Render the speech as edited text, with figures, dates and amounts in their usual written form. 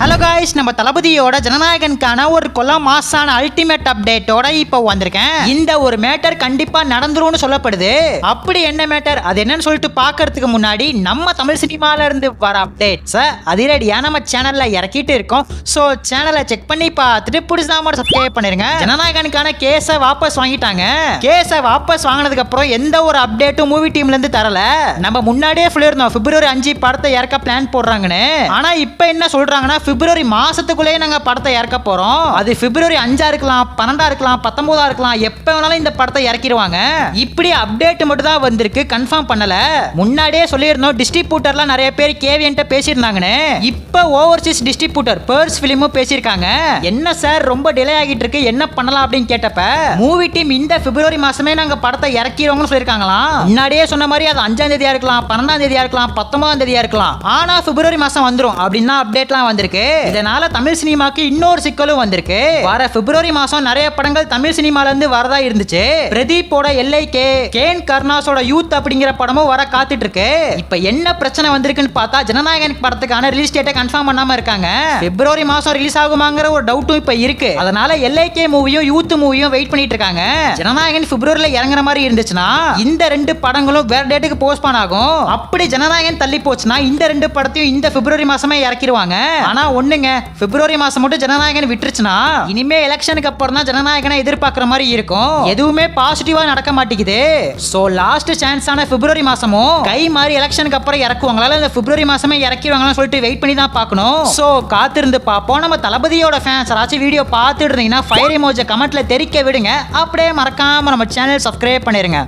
Hello guys, நம்ம தளபதியோட ஜனநாயகனுக்கான ஒரு கொல்ல மாசான அல்டிமேட் அப்டேட்டோட இப்போ வந்திருக்கேன். இந்த ஒரு மேட்டர் கண்டிப்பா நடந்துரும்னு சொல்லப்படுது. அப்படி என்ன மேட்டர், அது என்னன்னு சொல்லிட்டு பாக்குறதுக்கு முன்னாடி நம்ம தமிழ் சினிமால இருந்து வர அப்டேட்ஸ் அதிரடியா நம்ம சேனல்ல இறக்கிட்டு இருக்கோம். சோ சேனலை செக் பண்ணி பார்த்துட்டு பிடிச்சாம சப்ஸ்கிரைப் பண்ணிருங்க. ஜனநாயகனுக்கான கேஸை வாபஸ் வாங்கிட்டாங்க. கேஸை வாபஸ் வாங்கினதுக்கு அப்புறம் எந்த ஒரு அப்டேட்டும் மூவி டீம்ல இருந்து தரல. நம்ம முன்னாடியே சொல்லியிருந்தோம் பிப்ரவரி 5 படத்தை இறக்க பிளான் போடுறாங்கன்னு. ஆனா இப்ப என்ன சொல்றாங்கன்னா பிப்ரவரி மாசத்துக்குள்ளேயே நாங்க படத்தை இறக்க போறோம். அது பிப்ரவரி 5 இருக்கலாம், 12 இருக்கலாம், 19 இருக்கலாம், எப்ப வேணாலும் இந்த படத்தை இறக்கிடுவாங்க. இப்படி அப்டேட் மட்டும் தான் வந்திருக்கு, கன்ஃபார்ம் பண்ணல. முன்னாடியே சொல்லியிருந்தோம் டிஸ்ட்ரிபியூட்டர்லாம் நிறைய பேர் கேவியன்ட்ட பேசியிருந்தாங்கன்னு. இப்ப ஓவர்சீஸ் டிஸ்ட்ரிபியூட்டர் பர்ஸ் பிலிமும் பேசியிருக்காங்க. என்ன சார் ரொம்ப டிலே ஆகிட்டு இருக்கு, என்ன பண்ணலாம் அப்படின்னு கேட்டப்ப மூவி டீம் இந்த பிப்ரவரி மாசமே நாங்க படத்தை இறக்கிறோம்னு சொல்லியிருக்காங்களாம். முன்னாடியே சொன்ன மாதிரி அது 5ஆம் தேதியா இருக்கலாம், 12ஆம் தேதியா இருக்கலாம், 19ஆம் தேதியா இருக்கலாம். ஆனா பிப்ரவரி மாசம் வந்துரும் அப்படின்னா அப்டேட்லாம் வந்திருக்கு. இதனால தமிழ் சினிமாக்கு இன்னொரு சிக்கலும் வந்திருக்கு. வர பிப்ரவரி மாசம் நிறைய படங்கள் தமிழ் சினிமால இருந்து வரதா இருந்துச்சு. பிரதீப்போட எல்ஐகே, கேன் கர்னாஸோட யூத் அப்படிங்கிற படமும் வர காத்துட்டு இருக்கு. இப்ப என்ன பிரச்சனை வந்திருக்குன்னு பார்த்தா ஜனநாயகன் படத்துக்கான ரிலீஸ் டேட்டை கன்ஃபார்ம் பண்ணாம இருக்காங்க. பிப்ரவரி மாசம் ரிலீஸ் ஆகுமாங்கிற ஒரு டவுட்டும் இப்ப இருக்கு. அதனால எல்ஐகே மூவியும் யூத் மூவியும் வெயிட் பண்ணிட்டு இருக்காங்க. ஜனநாயகன் பிப்ரவரியில இறங்குற மாதிரி இருந்துச்சுன்னா இந்த ரெண்டு படங்களும் வேற டேட்டுக்கு போஸ்ட்பான் ஆகும். அப்படி ஜனநாயகன் தள்ளி போச்சுன்னா இந்த ரெண்டு படத்தையும் இந்த பிப்ரவரி மாசமே இறக்கிடுவாங்க. ஆனா ஒண்ணுங்க, பிப்ரவரி மாசம் மட்டும் ஜனநாயகன் விட்டுருச்சுன்னா இனிமே எலெக்ஷனுக்கு அப்புறம் தான் ஜனநாயகனை எதிர்பார்க்கிற மாதிரி இருக்கும். எதுவுமே பாசிட்டிவா நடக்க மாட்டேங்குது. சோ லாஸ்ட் சான்ஸான பிப்ரவரி மாசமும் கை மாறி எலெக்ஷனுக்கு அப்புறம் இறக்குவாங்களா இந்த பிப்ரவரி மாசமே இறக்கிடுவாங்கன்னு சொல்லிட்டு வெயிட் பண்ணி தான் பார்க்கணும். சோ காத்திருந்து பார்ப்போம். நம்ம தளபதியோட ஃபேன்ஸ் யாராச்சும் வீடியோ பார்த்துட்டு இருந்தீங்கன்னா ஃபயர் எமோஜி கமெண்ட்ல தெரிவிக்க விடுங்க. அப்படியே மறக்காம நம்ம சேனல் சப்ஸ்கிரைப் பண்ணிருங்க.